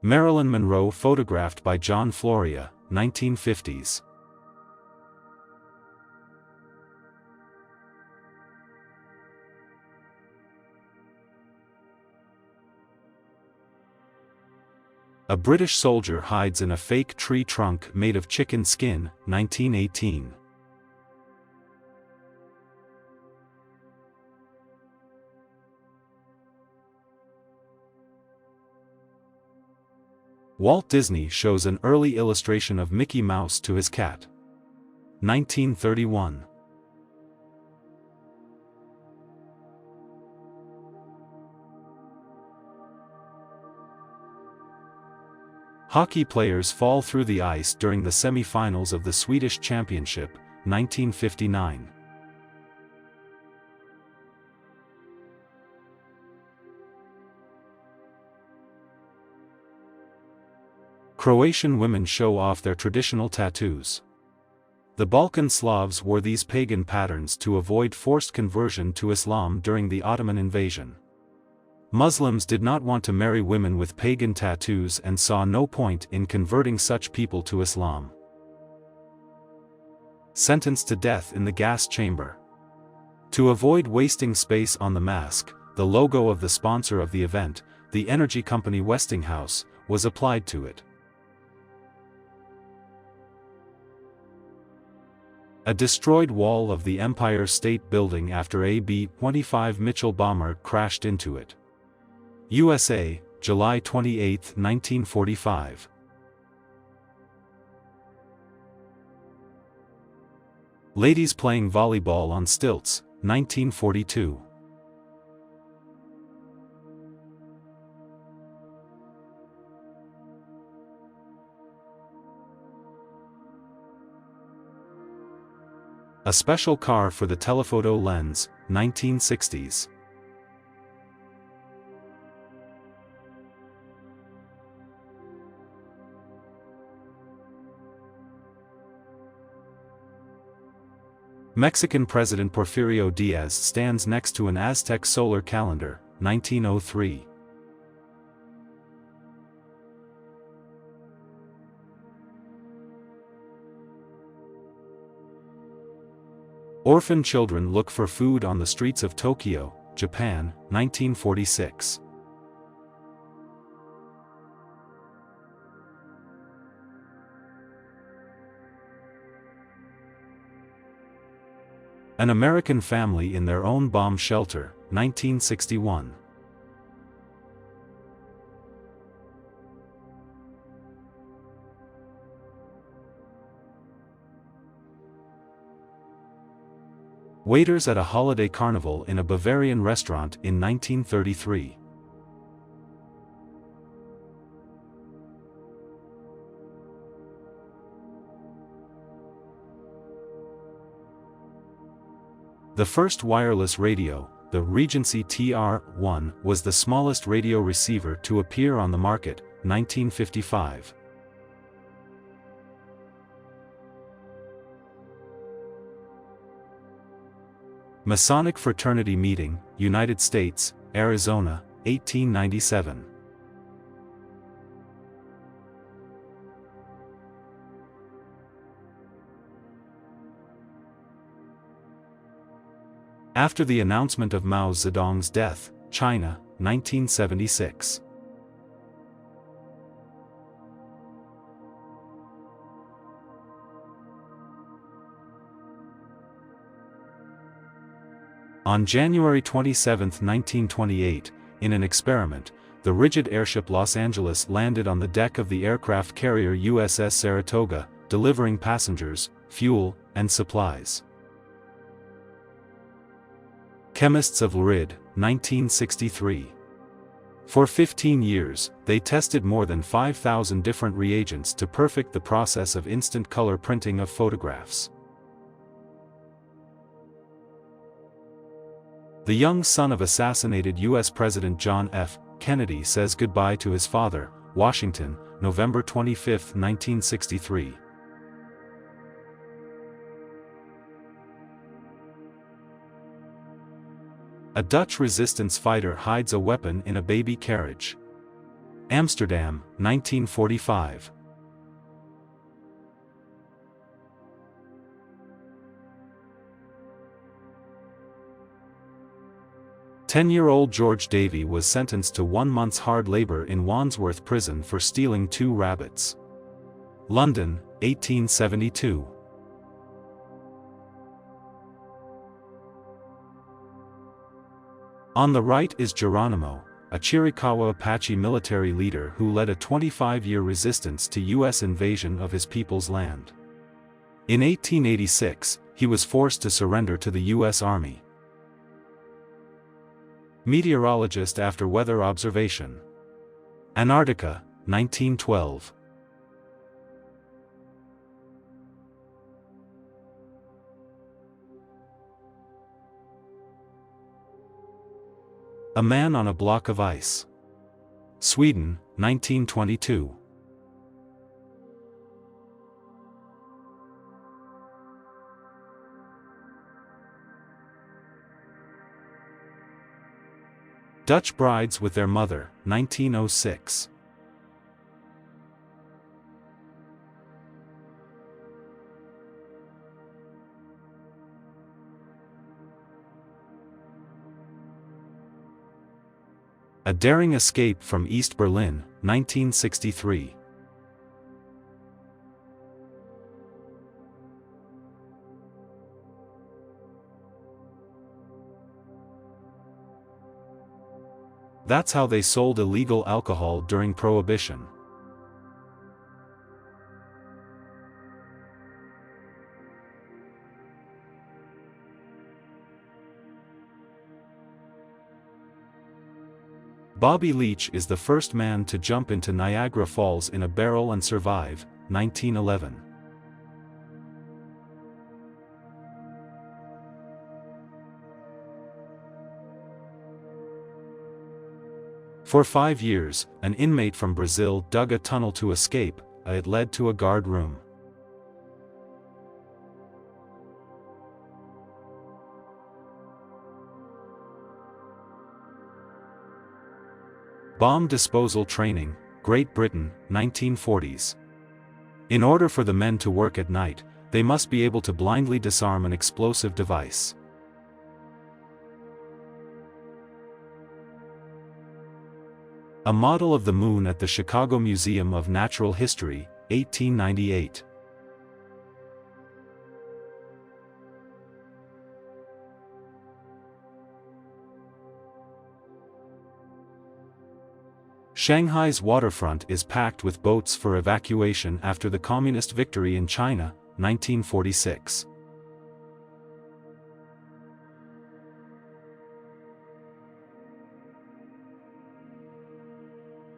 Marilyn Monroe photographed by John Floria, 1950s. A British soldier hides in a fake tree trunk made of chicken skin, 1918. Walt Disney shows an early illustration of Mickey Mouse to his cat. 1931. Hockey players fall through the ice during the semi-finals of the Swedish Championship, 1959. Croatian women show off their traditional tattoos. The Balkan Slavs wore these pagan patterns to avoid forced conversion to Islam during the Ottoman invasion. Muslims did not want to marry women with pagan tattoos and saw no point in converting such people to Islam. Sentenced to death in the gas chamber. To avoid wasting space on the mask, the logo of the sponsor of the event, the energy company Westinghouse, was applied to it. A destroyed wall of the Empire State Building after a B-25 Mitchell bomber crashed into it. USA, July 28, 1945. Ladies playing volleyball on stilts, 1942. A special car for the telephoto lens, 1960s. Mexican President Porfirio Diaz stands next to an Aztec solar calendar, 1903. Orphan children look for food on the streets of Tokyo, Japan, 1946. An American family in their own bomb shelter, 1961. Waiters at a holiday carnival in a Bavarian restaurant in 1933. The first wireless radio, the Regency TR-1, was the smallest radio receiver to appear on the market, 1955. Masonic Fraternity Meeting, United States, Arizona, 1897. After the announcement of Mao Zedong's death, China, 1976. On January 27, 1928, in an experiment, the rigid airship Los Angeles landed on the deck of the aircraft carrier USS Saratoga, delivering passengers, fuel, and supplies. Chemists of Lurid, 1963. For 15 years, they tested more than 5,000 different reagents to perfect the process of instant color printing of photographs. The young son of assassinated U.S. President John F. Kennedy says goodbye to his father, Washington, November 25, 1963. A Dutch resistance fighter hides a weapon in a baby carriage. Amsterdam, 1945. Ten-year-old George Davey was sentenced to 1 month's hard labor in Wandsworth Prison for stealing 2 rabbits. London, 1872. On the right is Geronimo, a Chiricahua Apache military leader who led a 25-year resistance to U.S. invasion of his people's land. In 1886, he was forced to surrender to the U.S. Army. Meteorologist after weather observation. Antarctica, 1912. A man on a block of ice. Sweden, 1922. Dutch brides with their mother, 1906. A daring escape from East Berlin, 1963. That's how they sold illegal alcohol during Prohibition. Bobby Leach is the first man to jump into Niagara Falls in a barrel and survive, 1911. For 5 years, an inmate from Brazil dug a tunnel to escape. It led to a guard room. Bomb disposal training, Great Britain, 1940s. In order for the men to work at night, they must be able to blindly disarm an explosive device. A model of the moon at the Chicago Museum of Natural History, 1898. Shanghai's waterfront is packed with boats for evacuation after the communist victory in China, 1946.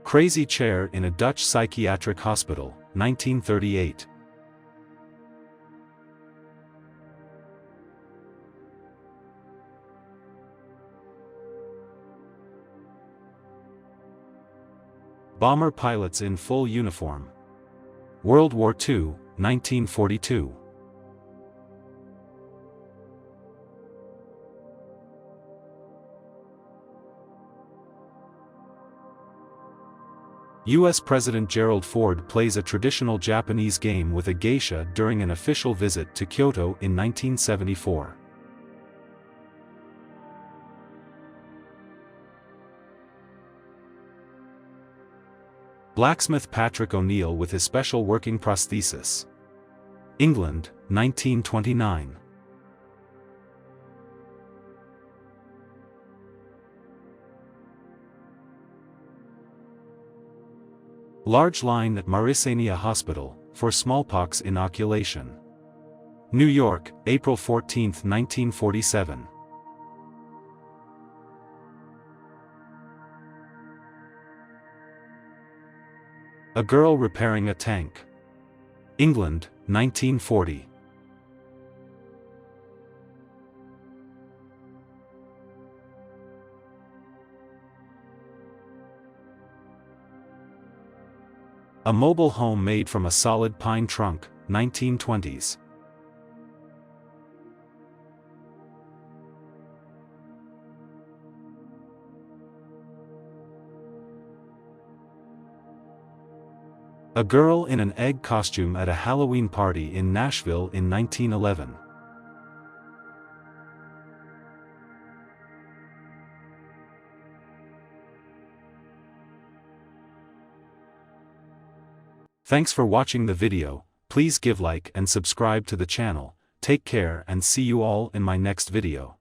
Crazy chair in a Dutch psychiatric hospital, 1938. Bomber pilots in full uniform. World War II, 1942. U.S. President Gerald Ford plays a traditional Japanese game with a geisha during an official visit to Kyoto in 1974. Blacksmith Patrick O'Neill with his special working prosthesis. England, 1929. Large line at Marissania Hospital, for smallpox inoculation. New York, April 14, 1947. A girl repairing a tank. England, 1940. A mobile home made from a solid pine trunk, 1920s. A girl in an egg costume at a Halloween party in Nashville in 1911. Thanks for watching the video. Please give like and subscribe to the channel. Take care and see you all in my next video.